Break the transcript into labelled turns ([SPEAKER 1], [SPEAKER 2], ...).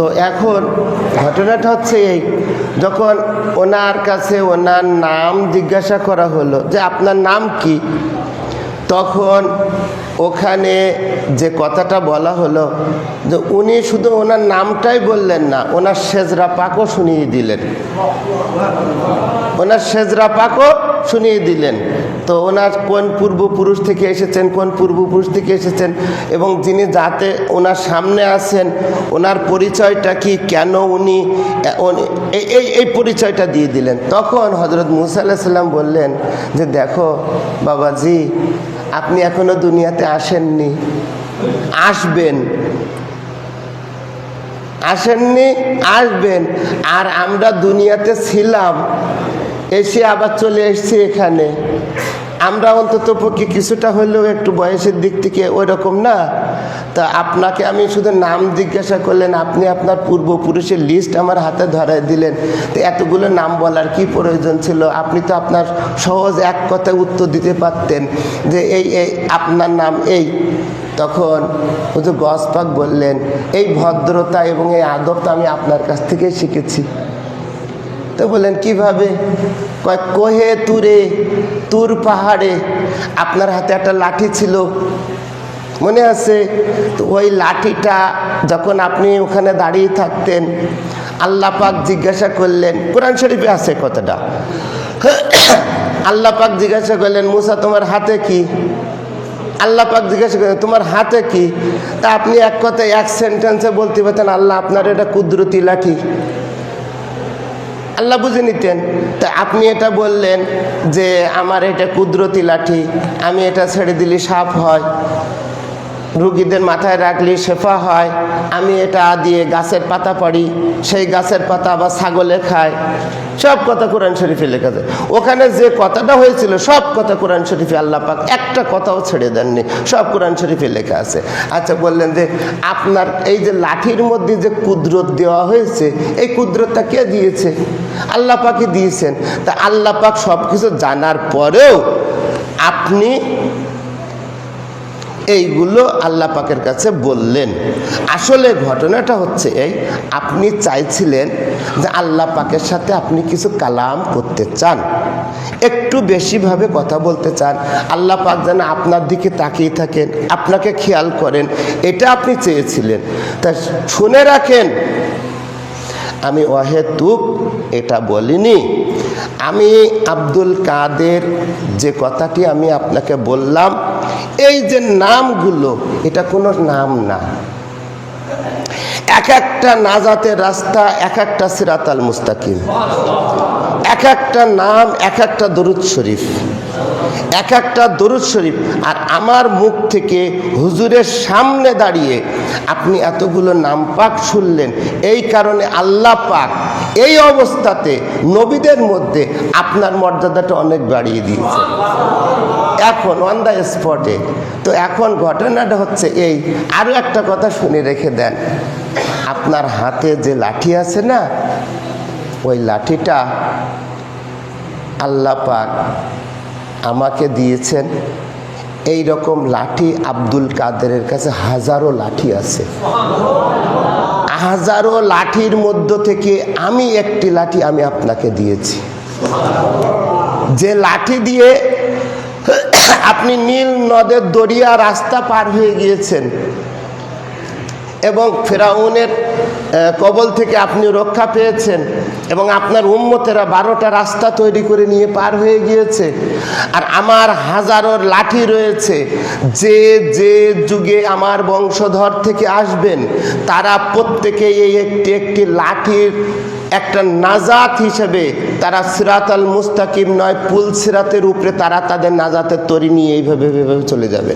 [SPEAKER 1] তো এখন ঘটনাটা হচ্ছে এই, যখন ওনার কাছে ওনার নাম জিজ্ঞাসা করা হলো যে আপনার নাম কি, তখন ওখানে যে কথাটা বলা হলো যে উনি শুধু ওনার নামটাই বললেন না, ওনার সেজরা পাকও শুনিয়ে দিলেন, ওনার সেজরা পাকও শুনিয়ে দিলেন। তো ওনার কোন পূর্বপুরুষ থেকে এসেছেন, কোন পূর্বপুরুষ থেকে এসেছেন, এবং যিনি যাতে ওনার সামনে আছেন ওনার পরিচয়টা কি, কেন উনি এই পরিচয়টা দিয়ে দিলেন। তখন হজরত মুসা আলাইহিস সালাম বললেন যে দেখো বাবাজি, আপনি এখনো দুনিয়াতে আসেননি, আসবেন, আসেননি, আসবেন। আর আমরা দুনিয়াতে ছিলাম, এসে আবার চলে এসেছি এখানে। আমরা অন্তত পক্ষে কিছুটা হলেও একটু বয়সের দিক থেকে ওই রকম না। তা আপনাকে আমি শুধু নাম জিজ্ঞাসা করলেন, আপনি আপনার পূর্বপুরুষের লিস্ট আমার হাতে ধরাই দিলেন। তো এতগুলো নাম বলার কি প্রয়োজন ছিল? আপনি তো আপনার সহজ এক কথায় উত্তর দিতে পারতেন যে এই আপনার নাম এই। তখন হুজুর গস পাক বললেন, এই ভদ্রতা এবং এই আদবটা আমি আপনার কাছ থেকেই শিখেছি। তো বললেন কিভাবে? কয় কোহে তুরে, তুর পাহাড়ে আপনার হাতে একটা লাঠি ছিল, মনে আছে? তো ওই লাঠিটা যখন আপনি ওখানে দাঁড়িয়ে থাকতেন, আল্লাহ পাক জিজ্ঞাসা করলেন, কোরআন শরীফে আছে কথাটা, আল্লাহ পাক জিজ্ঞাসা করলেন মুসা তোমার হাতে কি? আল্লাহ পাক জিজ্ঞাসা করলেন তোমার হাতে কি? তা আপনি এক কথায় এক সেন্টেন্সে বলতে পারতেন আল্লাহ আপনার এটা কুদরতি লাঠি, আল্লাহ বুঝে নিতেন। তা আপনি এটা বললেন যে আমার এটা কুদরতি লাঠি, আমি এটা ছেড়ে দিলে সাপ হয়, রুগীদের মাথায় রাখলে শেফা হয়, আমি এটা দিয়ে গাছের পাতা পাড়ি, সেই গাছের পাতা আবার ছাগলে খায়। সব কথা কোরআন শরীফে লেখা আছে। ওখানে যে কথাটা হয়েছিল সব কথা কোরআন শরীফে, আল্লাহ পাক একটা কথাও ছেড়ে দেননি, সব কোরআন শরীফে লেখা আছে। আচ্ছা, বললেন যে আপনার এই যে লাঠির মধ্যে যে কুদরত দেওয়া হয়েছে, এই কুদরতটা কে দিয়েছে? আল্লাহ পাকই দিয়েছেন। তা আল্লাহ পাক সব কিছু জানার পরেও আপনি এইগুলো আল্লাহ পাকের কাছে বললেন। আসলে ঘটনাটা হচ্ছে এই, আপনি চাইছিলেন যে আল্লাহ পাকের সাথে আপনি কিছু কালাম করতে চান, একটু বেশিভাবে কথা বলতে চান, আল্লাহ পাক যেন আপনার দিকে তাকিয়ে থাকেন, আপনাকে খেয়াল করেন, এটা আপনি চেয়েছিলেন। তা শুনে রাখেন, আমি অহেতুক এটা বলিনি। আমি আব্দুল কাদের যে কথাটি আমি আপনাকে বললাম, এই যে নামগুলো, এটা কোনো নাম না, এক একটা নাজাতের রাস্তা, এক একটা সিরাতাল মুস্তাকিম, এক একটা নাম, এক একটা দরুদ শরীফ, এক একটা দরুদ শরীফ। আর আমার মুখ থেকে হুজুরের সামনে দাঁড়িয়ে আপনি এতগুলো নাম পাক শুনলেন, এই কারণে আল্লাহ পাক এই অবস্থাতে নবীদের মধ্যে আপনার মর্যাদাটা অনেক বাড়িয়ে দিয়েছে এখন অন দ্য স্পটে। তো এখন ঘটনাটা হচ্ছে এই, আরও একটা কথা শুনে রেখে দেন, আপনার হাতে যে লাঠি আছে না, ওই লাঠিটা আল্লাহ পাক আমাকে দিয়েছেন। এই রকম লাঠি আব্দুল কাদেরের কাছে হাজারো লাঠি আছে। হাজারো লাঠির মধ্য থেকে আমি একটি লাঠি আমি আপনাকে দিয়েছি, যে লাঠি দিয়ে আপনি নীল নদের দরিয়া রাস্তা পার হয়ে গিয়েছেন এবং ফেরাউনের কবল থেকে আপনি রক্ষা পেয়েছেন, এবং আপনার উম্মতেরা 12টা রাস্তা তৈরি করে নিয়ে পার হয়ে গিয়েছে। আর আমার হাজারো লাঠি রয়েছে, যে যে যুগে আমার বংশধর থেকে আসবেন তারা প্রত্যেকে এই একটি একটি লাঠির একটা নাজাত হিসেবে তারা সিরাতাল মুস্তাকিম নয়, পুল সিরাতের উপরে তারা তাদের নাজাতের তরি নিয়ে এইভাবে চলে যাবে।